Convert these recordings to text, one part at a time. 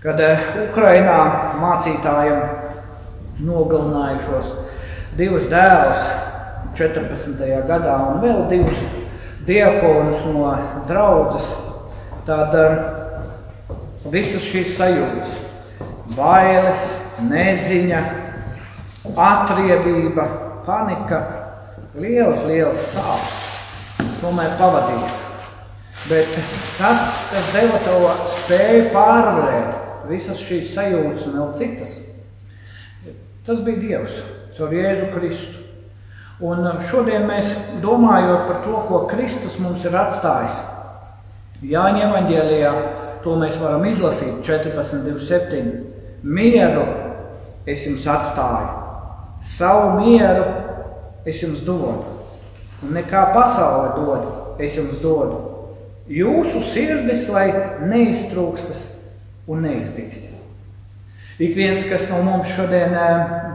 kad Ukrainā mācītājiem nogalināja šos 2 dēlus 14. gadā un vēl 2 diakonus no draudzes, tad visas šīs sajūtas, bailes, neziņa, atriebība, panika, lielas sāpes tomēr pavadīja. Bet tas, kas deva to spēju pārvarēt visas šīs sajūtas un vēl citas, tas bija Dievs caur Jēzu Kristu. Un šodien mēs domājot par to, ko Kristus mums ir atstājis. Jāņa evaņģēlijā to mēs varam izlasīt 14:27. Mieru es jums atstāju, savu mieru es jums dodu. Un nekā pasaule dod, es jums dodu. Jūsu sirdis, lai neiztrūkstas un neizbīstas. Ik viens, kas no mums šodien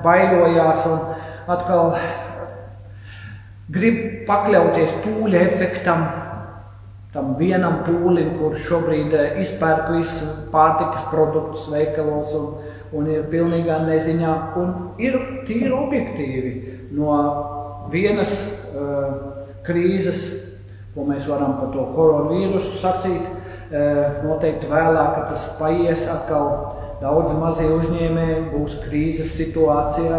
bailojās un atkal grib pakļauties pūļa efektam, tam vienam pūlim, kurš šobrīd izpērk visu pārtikas produktus veikalos un ir pilnīgā neziņā un ir tīri objektīvi no vienas krīzes, ko mēs varam par to koronavīrusu sacīt, noteikti vēlāk, ka tas paies atkal daudz mazie uzņēmēji būs krīzes situācijā,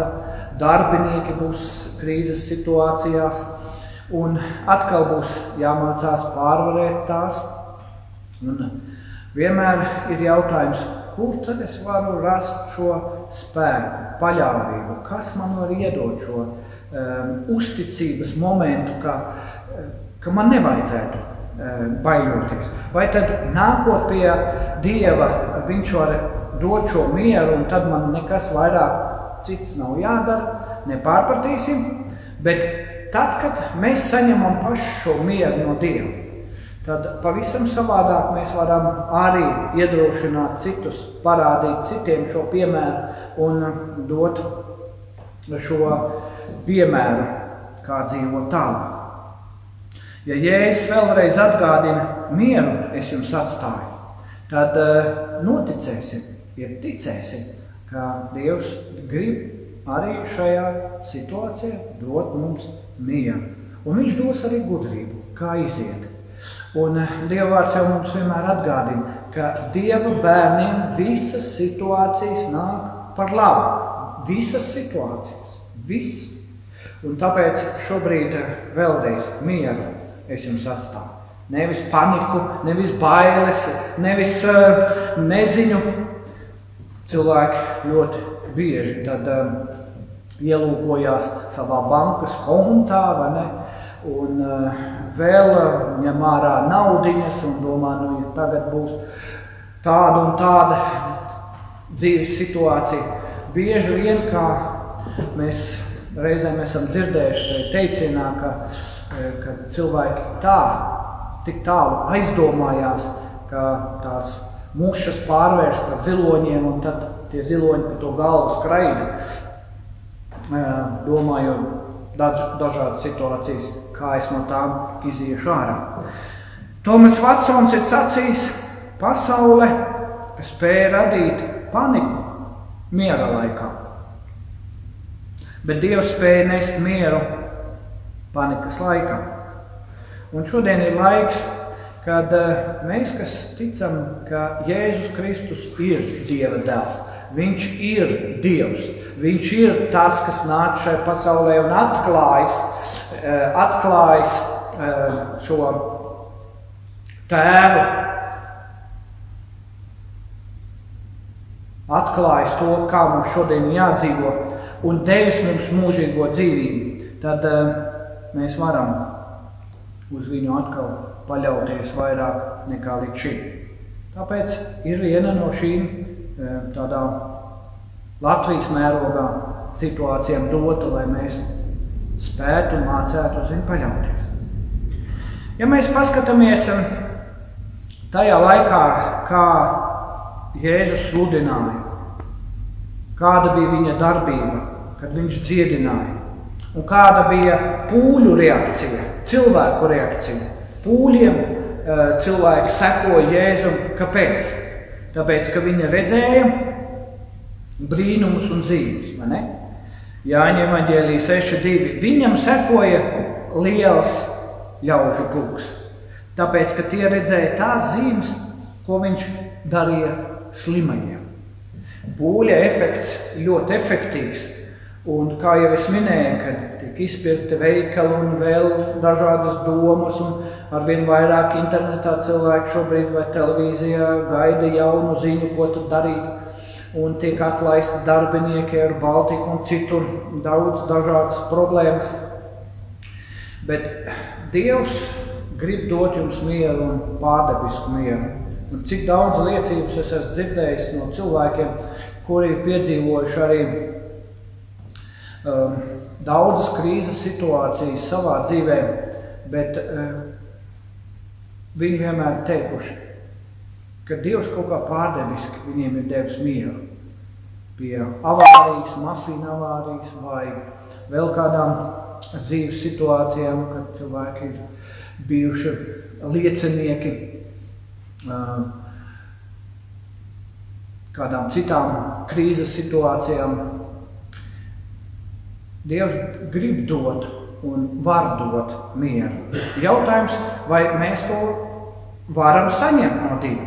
darbinieki būs krīzes situācijās un atkal būs jāmācās pārvarēt tās. Un vienmēr ir jautājums, kur tad es varu rast šo spēku, paļāvību, kas man var iedot šo uzticības momentu, ka man nevajadzētu baiļoties. Vai tad nākot pie Dieva, viņš var dot šo mieru un tad man nekas vairāk cits nav jādara, nepārpratīsim, bet tad, kad mēs saņemam pašu šo mieru no Dieva, tad pavisam savādāk mēs varam arī iedrošināt citus, parādīt citiem šo piemēru un dot šo piemēru, kā dzīvot tālāk. Ja Jēzus vēlreiz atgādina mieru, es jums atstāju, tad noticēsim, ticēsim, ka Dievs grib arī šajā situācijā dot mums mieru. Un viņš dos arī gudrību, kā iziet. Un Dieva vārds jau mums vienmēr atgādina, ka Dieva bērniem visas situācijas nāk par labu. Visas situācijas, visas. Un tāpēc šobrīd vēlreiz mieru es jums atstāju. Nevis paniku, nevis bailes, nevis neziņu. Cilvēki ļoti bieži tad ielūkojās savā bankas kontā, vai ne? Un vēl ņem ārā naudiņas un domā, ja tagad būs tāda un tāda dzīves situācija. Bieži vien, kā mēs reizēm esam dzirdējuši teicienā, ka cilvēki tik tālu aizdomājās, ka tās mušas pārvērš par ziloņiem un tad tie ziloņi pa to galvu skraida, domājot dažādas situācijas, kā es no tām iziešu ārā. Tomas Vatsons ir sacījis, pasaule spēja radīt paniku miera laikā, bet Dievs spēja nest mieru panikas laikā. Un šodien ir laiks, kad mēs, kas ticam, ka Jēzus Kristus ir Dieva dēls, viņš ir Dievs, viņš ir tas, kas nāk šai pasaulē un atklājis šo tēvu, atklājis to, kā mums šodien jādzīvo un devis mums mūžīgo dzīvību, tad mēs varam uz viņu atkal paļauties vairāk nekā līdz šim. Tāpēc ir viena no šīm tādā Latvijas mērogā situācijām dota, lai mēs spētu un mācētu uz viņu paļauties. Ja mēs paskatāmies tajā laikā, kā Jēzus sludināja, kāda bija viņa darbība, kad viņš dziedināja, un kāda bija pūļu reakcija, cilvēku reakcija. Pūļiem cilvēki sekoja Jēzum. Kāpēc? Tāpēc, ka viņi redzēja brīnumus un zīmes, vai ne? Jāņa evaņģēlija 6:2. Viņam sekoja liels ļaužu pulks. Tāpēc, ka tie redzēja tās zīmes, ko viņš darīja slimajiem. Pūļa efekts ļoti efektīvs. Un kā jau es minēju, kad tiek izpirkti veikali un vēl dažādas domas, un arvien vairāk internetā cilvēki šobrīd vai televīzijā gaida jaunu ziņu, ko tad darīt. Un tiek atlaisti darbinieki ar Baltiku un citur daudz dažādas problēmas. Bet Dievs grib dot jums mieru un pārdabisku mieru. Un cik daudz liecības es esmu dzirdējis no cilvēkiem, kuri ir piedzīvojuši arī daudzas krīzes situācijas savā dzīvē, bet viņi vienmēr teikuši, ka Dievs kaut kā pārdebiski viņiem ir devis mieru pie avārijas, mašīna avārijas vai vēl kādām dzīves situācijām, kad cilvēki ir bijuši liecinieki kādām citām krīzes situācijām. Dievs grib dot un var dot mieru. Jautājums, vai mēs to varam saņemt no Dieva?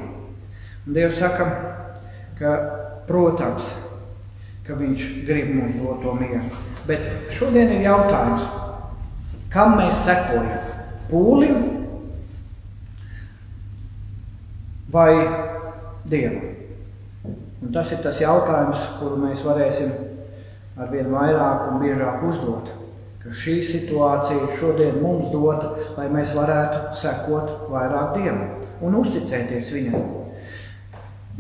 Un Dievs saka, ka, protams, ka viņš grib mums dot to mieru. Bet šodien ir jautājums, kam mēs sekojam? Pūlim vai Dievam? Un tas ir tas jautājums, kuru mēs varēsim arvien vairāk un biežāk uzdot. Ka šī situācija šodien mums dota, lai mēs varētu sekot vairāk Dievam un uzticēties Viņam.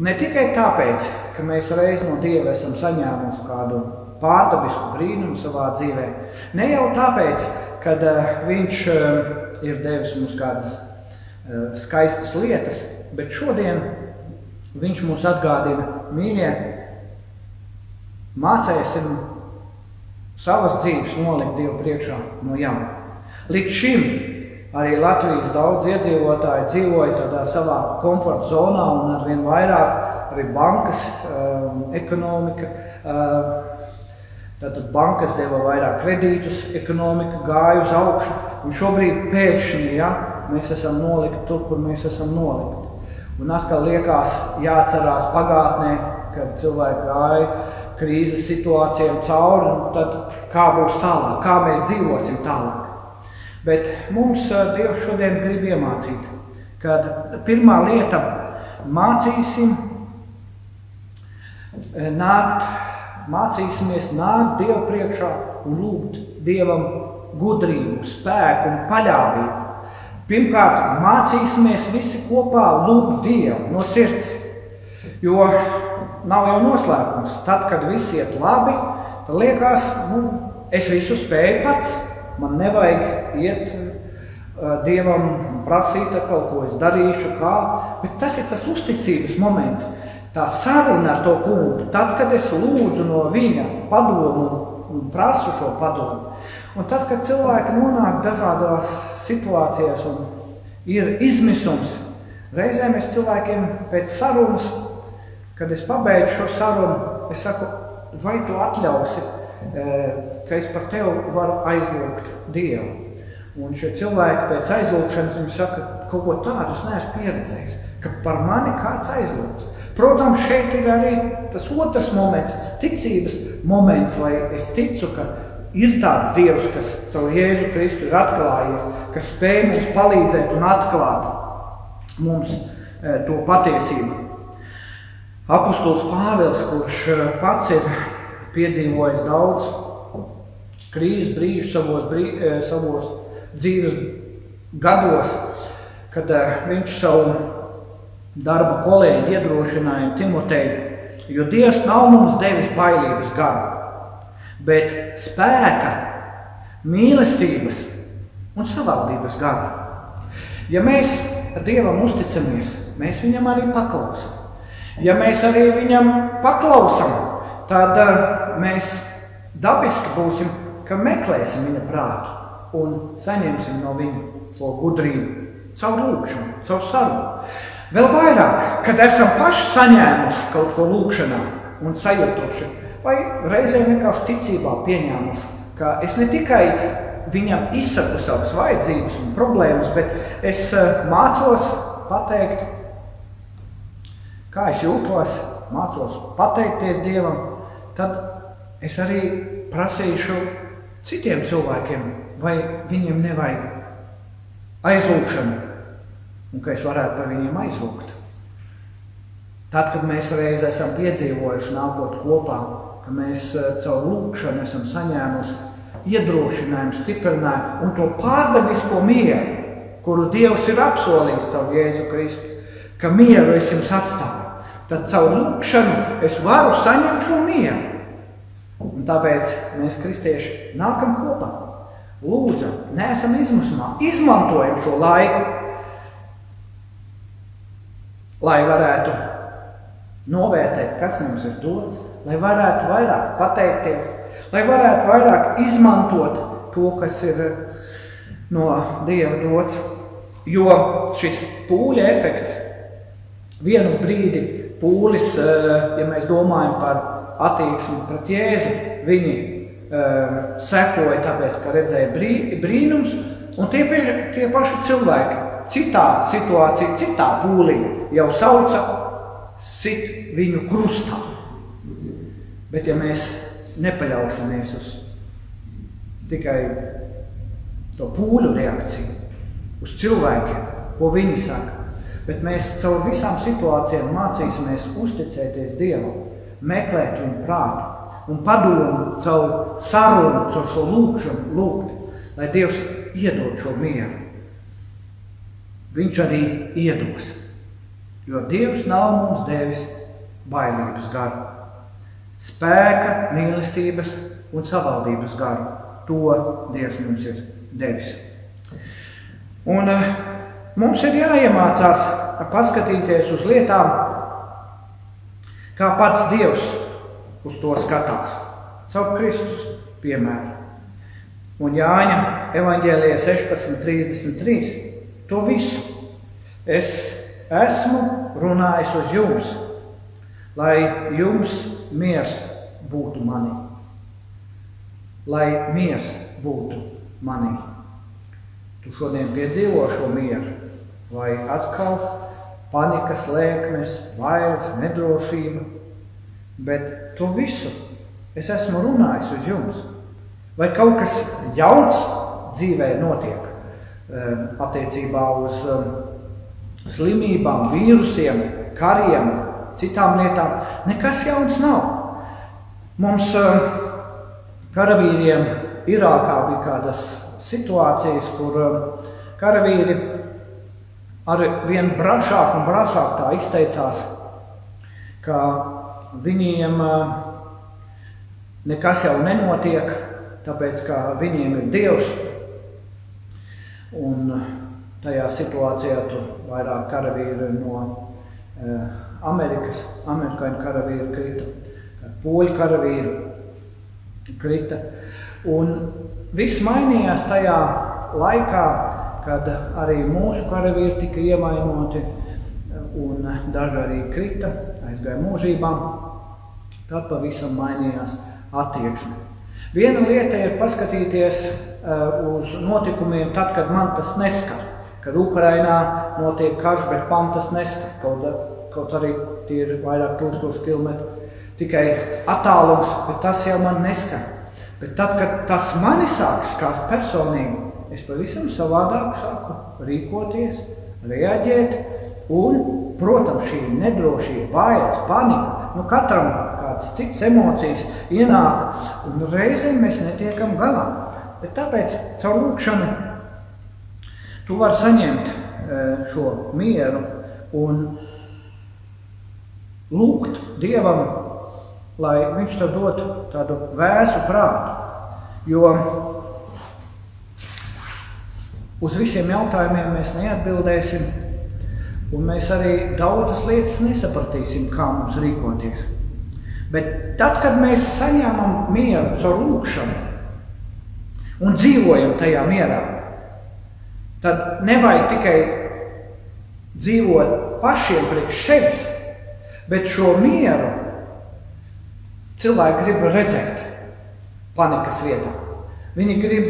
Ne tikai tāpēc, ka mēs reiz no Dieva esam saņēmuši kādu pārdabisku brīnumu savā dzīvē. Ne jau tāpēc, kad Viņš ir devis mums kādas skaistas lietas, bet šodien Viņš mūs atgādina, mīļie, mācēsim savas dzīves nolikt Dievu priekšā no jauna. Līdz šim arī Latvijas daudz iedzīvotāji dzīvoja tādā savā komforta zonā un arvien vairāk arī bankas, ekonomika. Tātad bankas deva vairāk kredītus, ekonomika gāja uz augšu, un šobrīd pēkšņi, mēs esam nolikti tur, kur mēs esam nolikti. Un atkal liekas jāatcerās pagātnē, kad cilvēki gāja krīzes situācijām cauri, un tad kā būs tālāk, kā mēs dzīvosim tālāk. Bet mums Dievs šodien grib iemācīt, kad pirmā lieta mācīsimies nākt Dievu priekšā un lūgt Dievam gudrību, spēku un paļāvību. Pirmkārt, mācīsimies visi kopā lūgt Dievu no sirds, jo nav jau noslēpums. Tad, kad viss iet labi, tad liekas, es visu spēju pats, man nevajag iet Dievam prasīt kaut ko, es darīšu kā, bet tas ir tas uzticības moments, tā saruna ar to kungu, tad, kad es lūdzu no viņa padomu un prasu šo padomu. Un tad, kad cilvēki nonāk dažādās situācijās un ir izmisums, reizēm es cilvēkiem pēc sarunas, kad es pabeidzu šo sarunu, es saku, vai tu atļausi, ka es par tevi varu aizlūgt Dievu. Un šie cilvēki pēc aizlūgšanas, viņi saka, kaut ko tādu es neesmu pieredzējis, ka par mani kāds aizlūdz. Protams, šeit ir arī tas otrs moments, tas ticības moments, vai es ticu, ka ir tāds Dievs, kas caur Jēzu Kristu ir atklājies, kas spēj mums palīdzēt un atklāt mums to patiesību. Apostols Pāvils, kurš pats ir piedzīvojis daudz krīzes brīžu savos dzīves gados, kad viņš savu darba kolēģi iedrošināja Timoteju, jo Dievs nav mums devis bailības garu, bet spēka, mīlestības un savaldības garu. Ja mēs Dievam uzticamies, mēs viņam arī paklausam. Ja mēs arī viņam paklausam, tad mēs dabiski būsim, ka meklēsim viņa prātu un saņemsim no viņa šo gudrību, caur lūgšanu, caur sarunu. Vēl vairāk, kad esam paši saņēmuši kaut ko lūkšanā un sajutuši, vai reizē vienkārši ticībā pieņēmuši, ka es ne tikai viņam izsaku savas vajadzības un problēmas, bet es mācos pateikt, kā es jūtos, mācos pateikties Dievam, tad es arī prasīšu citiem cilvēkiem, vai viņiem nevajag aizlūkšanu, un ka es varētu par viņiem aizlūgt. Tad, kad mēs reiz esam piedzīvojuši nākot kopā, ka mēs caur lūkšanu esam saņēmuši iedrošinājumu, stiprinājumu un to pārdabisko mieru, kuru Dievs ir apsolījis caur Jēzu Kristu, ka mieru es jums atstāju, tad caur lūkšanu es varu saņemt šo mieru. Un tāpēc mēs, kristieši, nākam kopā, lūdzam, neesam izmisumā, izmantojam šo laiku, lai varētu novērtēt, kas mums ir dots, lai varētu vairāk pateikties, lai varētu vairāk izmantot to, kas ir no Dieva dots. Jo šis pūļa efekts, vienu brīdi pūlis, ja mēs domājam par attieksmi pret Jēzu, viņi sekoja tāpēc, ka redzēja brīnums, un tie paši cilvēki citā situācijā, citā pūlī jau sauca sit viņu krustā. Bet ja mēs nepaļausimies uz tikai to pūļu reakciju, uz cilvēkiem, ko viņi saka, bet mēs caur visām situācijām mācīsimies uzticēties Dievam, meklēt viņu prātu un padomu caur sarunu, caur šo lūkšanu lūgt, lai Dievs iedod šo mieru. Viņš arī iedos, jo Dievs nav mums devis bailības garu, spēka, mīlestības un savaldības garu. To Dievs mums ir devis. Un mums ir jāiemācās paskatīties uz lietām, kā pats Dievs uz to skatās, caur Kristus piemēru. Un Jāņa evaņģēlijā 16:33 to visu es esmu runājis uz jums, lai jums miers būtu manī. Lai miers būtu manī. Tu šodien piedzīvo šo mieru, vai atkal panikas lēkmes, bailes, nedrošība, bet to visu es esmu runājis uz jums. Vai kaut kas jauns dzīvē notiek attiecībā uz slimībām, vīrusiem, kariem, citām lietām? Nekas jauns nav. Mums karavīriem Irākā bija kādas situācijas, kur karavīri ar vien brašāk un brašāk tā izteicās, ka viņiem nekas jau nenotiek, tāpēc, ka viņiem ir Dievs. Un tajā situācijā tur vairāk karavīri no amerikāņu karavīri krita, poļu karavīri krita. Un viss mainījās tajā laikā, kad arī mūsu karavīri tika ievainoti un daži arī krita, aizgāja mūžībām. Tad pavisam mainījās attieksme. Viena lieta ir paskatīties uz notikumiem tad, kad man tas neskar. Kad Ukrainā notiek karš, bet man tas neskar. Kaut arī tie ir vairāk 1000 kilometru tikai attālums, bet tas jau man neskar. Bet tad, kad tas mani sāk skart personīgi, es pavisam savādāk sāku rīkoties, reaģēt un, protams, šī nedrošība, bailes, panika, katram kādas citas emocijas ienāk, un reizēm mēs netiekam galā. Bet tāpēc caur lūkšanu tu vari saņemt šo mieru un lūgt Dievam, lai viņš tev dotu tādu vēsu prātu. Jo uz visiem jautājumiem mēs neatbildēsim, un mēs arī daudzas lietas nesapratīsim, kā mums rīkoties. Bet tad, kad mēs saņemam mieru caur lūkšanu un dzīvojam tajā mierā, tad nevajag tikai dzīvot pašiem priekš sevis, bet šo mieru cilvēki grib redzēt panikas vietā. Viņi grib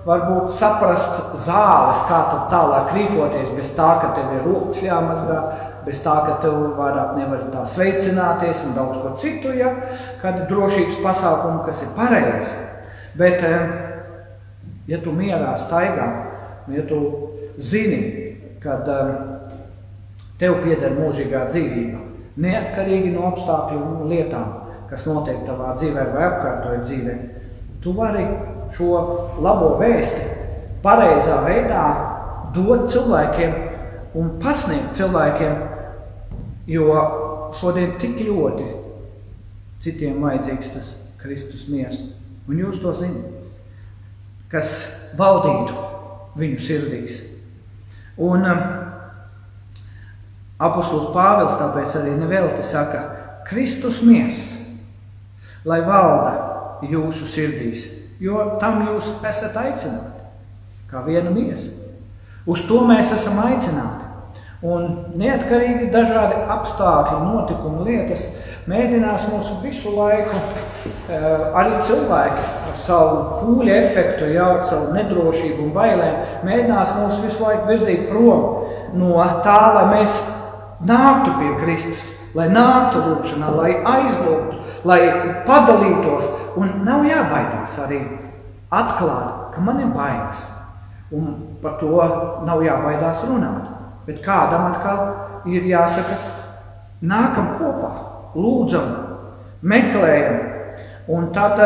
varbūt saprast zāles, kā tad tālāk rīkoties, bez tā, ka tev ir rokas jāmazgā, bez tā, ka tev vairāk nevar tā sveicināties un daudz ko citu, ja, kādi drošības pasākumi, kas ir pareizi. Bet, ja tu mierā staigā, ja tu zini, kad tev pieder mūžīgā dzīvība, neatkarīgi no apstākļu un lietām, kas notiek tavā dzīvē vai apkārtoja dzīvē, tu vari šo labo vēsti pareizā veidā dot cilvēkiem un pasniegt cilvēkiem, jo šodien tik ļoti citiem vajadzīgs tas Kristus miers. Un jūs to zināt, kas valdītu viņu sirdīs. Un apostols Pāvils tāpēc arī nevelti saka, Kristus miers, lai valda jūsu sirdīs, jo tam jūs esat aicināti, kā viena miesa. Uz to mēs esam aicināti. Un neatkarīgi dažādi apstākļi, notikumi, lietas mēģinās mūs visu laiku, arī cilvēki ar savu pūļu efektu, ar savu nedrošību un bailēm, mēģinās mūs visu laiku virzīt prom no tā, lai mēs nāktu pie Kristus, lai nāktu lūkšanā, lai aizlūgtu, lai padalītos. Un nav jābaidās arī atklāt, ka man ir bailes. Un par to nav jābaidās runāt. Bet kādam atkal ir jāsaka, nākam kopā, lūdzam, meklējam. Un tad,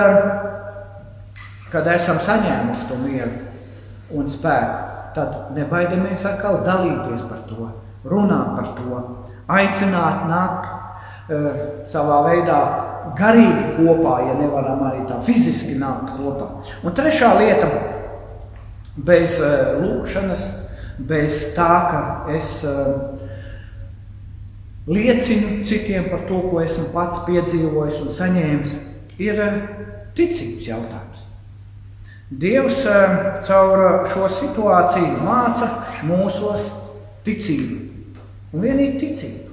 kad esam saņēmuši to mieru un spēku, tad nebaidamies atkal dalīties par to, runāt par to, aicināt, nākt savā veidā garīgi kopā, ja nevaram arī tā fiziski nākt kopā. Un trešā lieta, bez lūkšanas, bez tā, ka es liecinu citiem par to, ko esmu pats piedzīvojis un saņēmis, ir ticības jautājums. Dievs caur šo situāciju māca mūsos ticību. Un vienīgi ticību.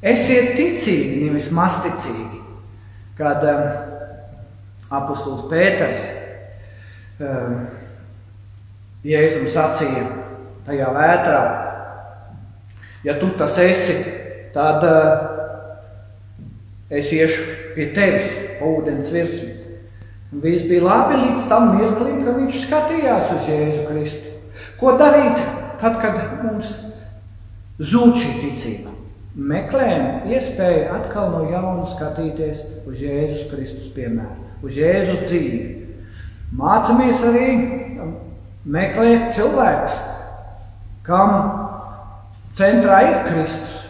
Esiet ticīgi, nevis masticīgi. Kad apostols Pēters Jēzum sacīja tajā vētrā, ja tu tas esi, tad es iešu pie tevis pa ūdens virsmu. Un viss bija labi līdz tam mirklim, ka viņš skatījās uz Jēzu Kristu. Ko darīt tad, kad mums zūd šī ticība? Meklējam iespēju atkal no jauna skatīties uz Jēzus Kristus piemēru, uz Jēzus dzīvi. Mācamies arī meklēt cilvēkus, kam centrā ir Kristus,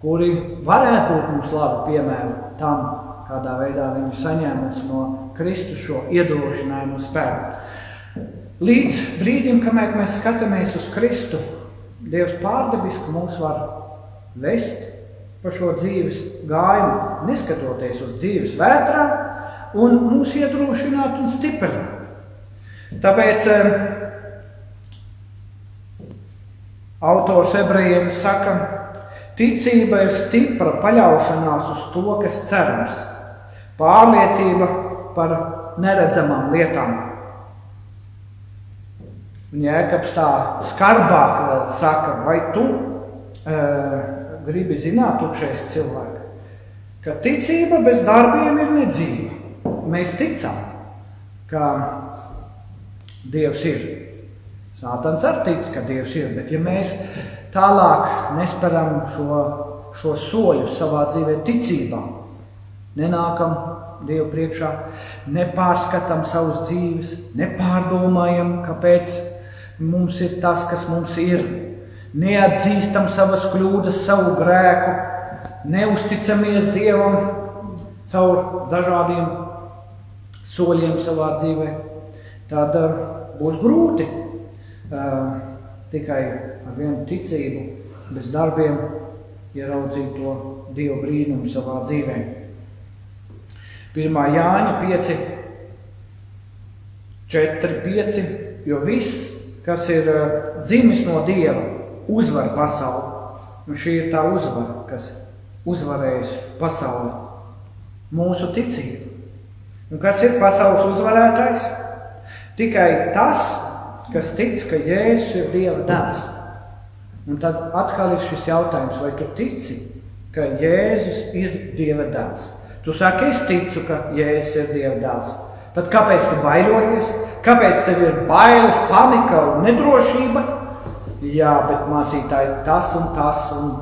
kuri varētu būt mums labi piemēru tam, kādā veidā viņi saņēmuši no Kristus šo iedrošinājumu un spēku. Līdz brīdim, kamēr mēs skatāmies uz Kristu, Dievs pārdabiski mūs var vest pa šo dzīves gājumu, neskatoties uz dzīves vētrā un mūs iedrošināt un stiprināt. Tāpēc autors ebrejiem saka, ticība ir stipra paļaušanās uz to, kas cerams, pārliecība par neredzamām lietām. Un Jēkabs tā skarbāk vēl saka, vai tu gribi zināt, tukšais cilvēki, ka ticība bez darbiem ir nedzīva. Mēs ticam, ka Dievs ir. Sātans arī tic, ka Dievs ir, bet ja mēs tālāk nesperam šo soļu savā dzīvē ticībā, nenākam Dievu priekšā, nepārskatām savas dzīves, nepārdomājam, kāpēc mums ir tas, kas mums ir, neatzīstam savas kļūdas, savu grēku, neusticamies Dievam caur dažādiem soļiem savā dzīvē, tad būs grūti tikai ar vienu ticību, bez darbiem, ieraudzīt to Dieva brīnumu savā dzīvē. 1. Jāņa 5, 4, 5, jo viss, kas ir dzimis no Dieva, uzvar pasauli. Un šī ir tā uzvara, kas uzvarējusi pasauli. Mūsu ticība. Un kas ir pasaules uzvarētājs? Tikai tas, kas tic, ka Jēzus ir Dieva dēls. Un tad atkal ir šis jautājums, vai tu tici, ka Jēzus ir Dieva dēls? Tu saki, es ticu, ka Jēzus ir Dieva dēls. Tad kāpēc tu baiļojies? Kāpēc tev ir bailes, panika un nedrošība? Jā, bet mācītāji tas un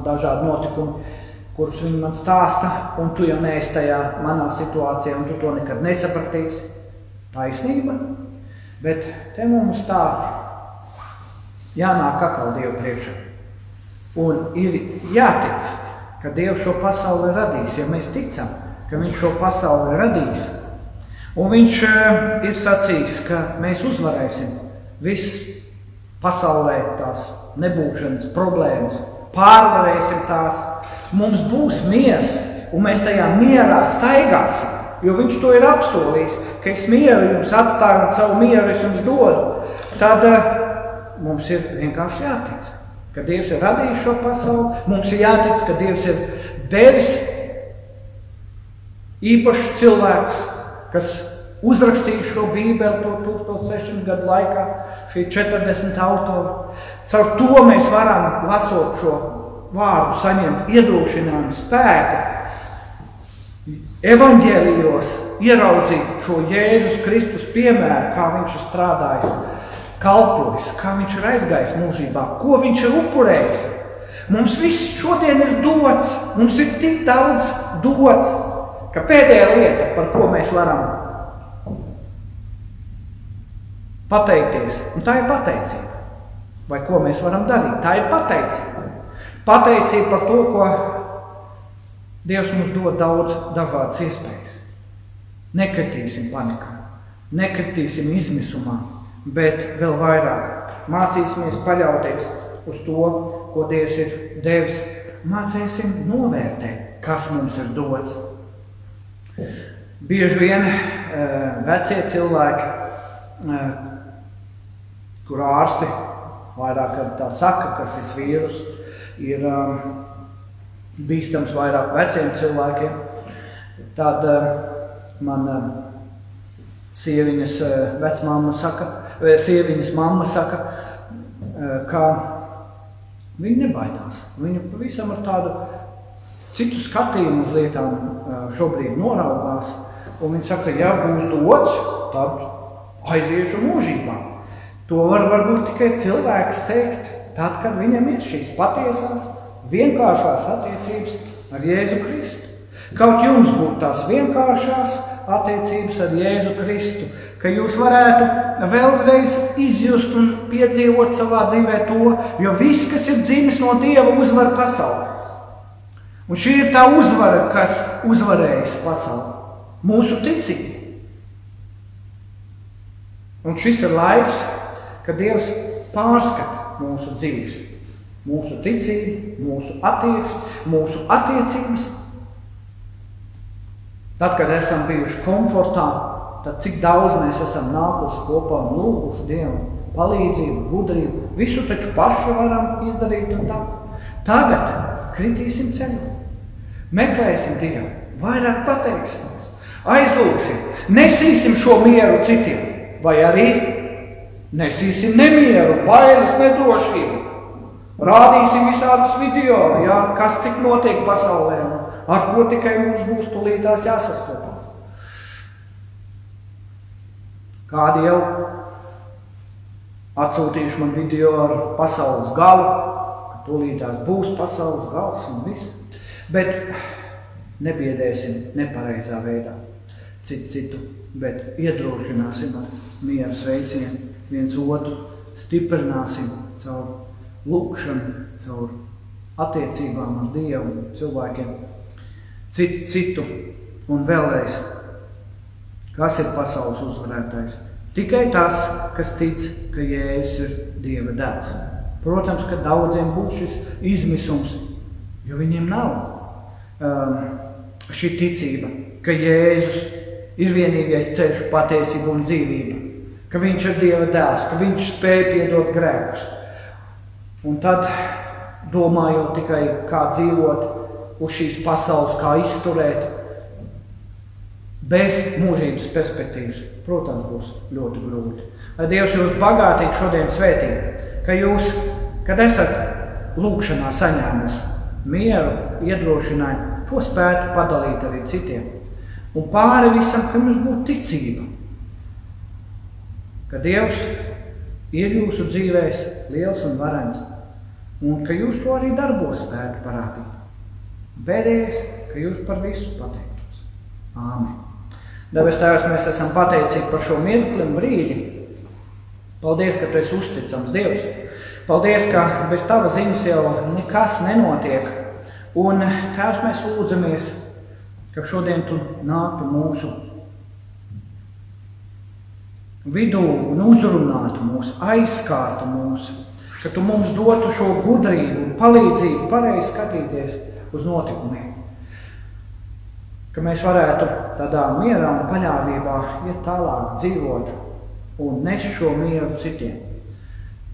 dažādi notikumi, kurus viņi man stāsta, un tu jau neesi tajā manā situācijā, un tu to nekad nesapratīsi. Taisnība. Bet te mums tā jānāk atkal Dievu priekšā. Un ir jātic, ka Dievs šo pasauli ir radījis. Ja mēs ticam, ka Viņš šo pasauli ir radījis, un Viņš ir sacījis, ka mēs uzvarēsim viss pasaulē tās nebūšanas problēmas, pārvarēsim tās, mums būs miers, un mēs tajā mierā staigāsim, jo Viņš to ir apsolījis, ka es mieru jums atstāju un savu mieru es jums dodu. Tad mums ir vienkārši jātic, ka Dievs ir radījis šo pasauli, mums ir jātic, ka Dievs ir devis īpašs cilvēks, kas uzrakstīja šo Bībeli to 1600 gadu laikā, šī 40 autori. Caur to mēs varam, lasot šo vārdu, saņemt iedrošinājumu spēku. Evaņģēlijos ieraudzīt šo Jēzus Kristus piemēru, kā Viņš ir strādājis, kalpojis, kā Viņš ir aizgājis mūžībā, ko Viņš ir upurējis. Mums viss šodien ir dots, mums ir tik daudz dots, ka pēdējā lieta, par ko mēs varam pateikties, un tā ir pateicība. Vai ko mēs varam darīt? Tā ir pateicība. Pateicība par to, ko Dievs mums dod daudz dažādas iespējas. Nekritīsim panikā, nekritīsim izmisumā, bet vēl vairāk mācīsimies paļauties uz to, ko Dievs ir devis. Mācīsim novērtēt, kas mums ir dots. Bieži vien vecie cilvēki, kur ārsti vairāk tā saka, ka šis vīrus ir bīstams vairāk veciem cilvēkiem, tad man sieviņas mamma saka, ka viņa nebaidās. Viņa pavisam ar tādu citu skatījumu uz lietām šobrīd noraugās, un viņa saka, ja būs dots, tad aiziešu mūžībā. To varbūt tikai cilvēks teikt, tad, kad viņam ir šīs patiesās, vienkāršās attiecības ar Jēzu Kristu. Kaut jums būtu tās vienkāršās attiecības ar Jēzu Kristu, ka jūs varētu vēlreiz izjust un piedzīvot savā dzīvē to, jo viss, kas ir dzimis no Dieva, uzvar pasauli. Un šī ir tā uzvara, kas uzvarējas pasauli. Mūsu ticība. Un šis ir laiks, kad Dievs pārskata mūsu dzīves, mūsu ticību, mūsu attieksmi, mūsu attiecības. Tad, kad esam bijuši komfortā, tad cik daudz mēs esam nākuši kopā un lūguši Dievu palīdzību, gudrību. Visu taču paši varam izdarīt un tā. Tagad kritīsim ceļu. Meklēsim Dievu, vairāk pateiksimies, aizlūgsim, nesīsim šo mieru citiem, vai arī nesīsim nemieru, bailes, nedrošību. Rādīsim visādus video, kas tik notiek pasaulē, ar ko tikai mums būs tūlītās jāsastopās. Kādi jau atsūtījuši man video ar pasaules galu, ka tūlītās būs pasaules gals un viss. Bet nebiedēsim nepareizā veidā citu, bet iedrošināsim ar mieru sveicienu viens otru, stiprināsim caur lūkšanu, caur attiecībām ar Dievu, cilvēkiem, citu. Un vēlreiz, kas ir pasaules uzvarētājs? Tikai tas, kas tic, ka Jēzus ir Dieva dēls. Protams, ka daudziem būs šis izmisums, jo viņiem nav šī ticība, ka Jēzus ir vienīgais ceļš, patiesība un dzīvība, ka Viņš ir Dieva dēls, ka Viņš spēj piedot grēkus. Un tad, domājot tikai kā dzīvot uz šīs pasaules, kā izturēt, bez mūžības perspektīvas, protams, būs ļoti grūti. Lai Dievs jūs bagātīgi šodien svētī, ka jūs, kad esat lūkšanā saņēmuši mieru, iedrošinājumu, to spētu padalīt arī citiem. Un pāri visam, ka jums būtu ticība, ka Dievs ir jūsu dzīvēs liels un varens, un ka jūs to arī darbos spētu parādīt. Bēdējais, ka jūs par visu pateiktos. Āmen. Debes Tēvs, mēs esam pateicīgi par šo mirkli un brīdi. Paldies, ka tu esi uzticams Dievs. Paldies, ka bez tava ziņas jau nekas nenotiek. Un Tēvs, mēs lūdzamies, ka šodien tu nāktu mūsu vidū un uzrunātu mūs, aizskārtu mūs, ka tu mums dotu šo gudrību un palīdzību pareizi skatīties uz notikumiem. Ka mēs varētu tādā mierā un paļāvībā iet tālāk, dzīvot un nest šo mieru citiem.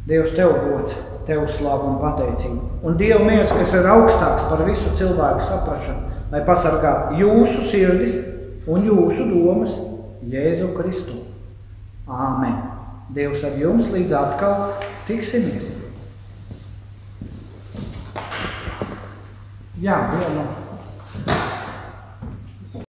Dievs, tev gods, tev slavu un pateicību. Un Dieva miers, kas ir augstāks par visu cilvēku saprašanu, lai pasargātu jūsu sirdis un jūsu domas Jēzu Kristu. Āmen. Dievs ar jums līdz atkal tiksimies. Jā, vienu.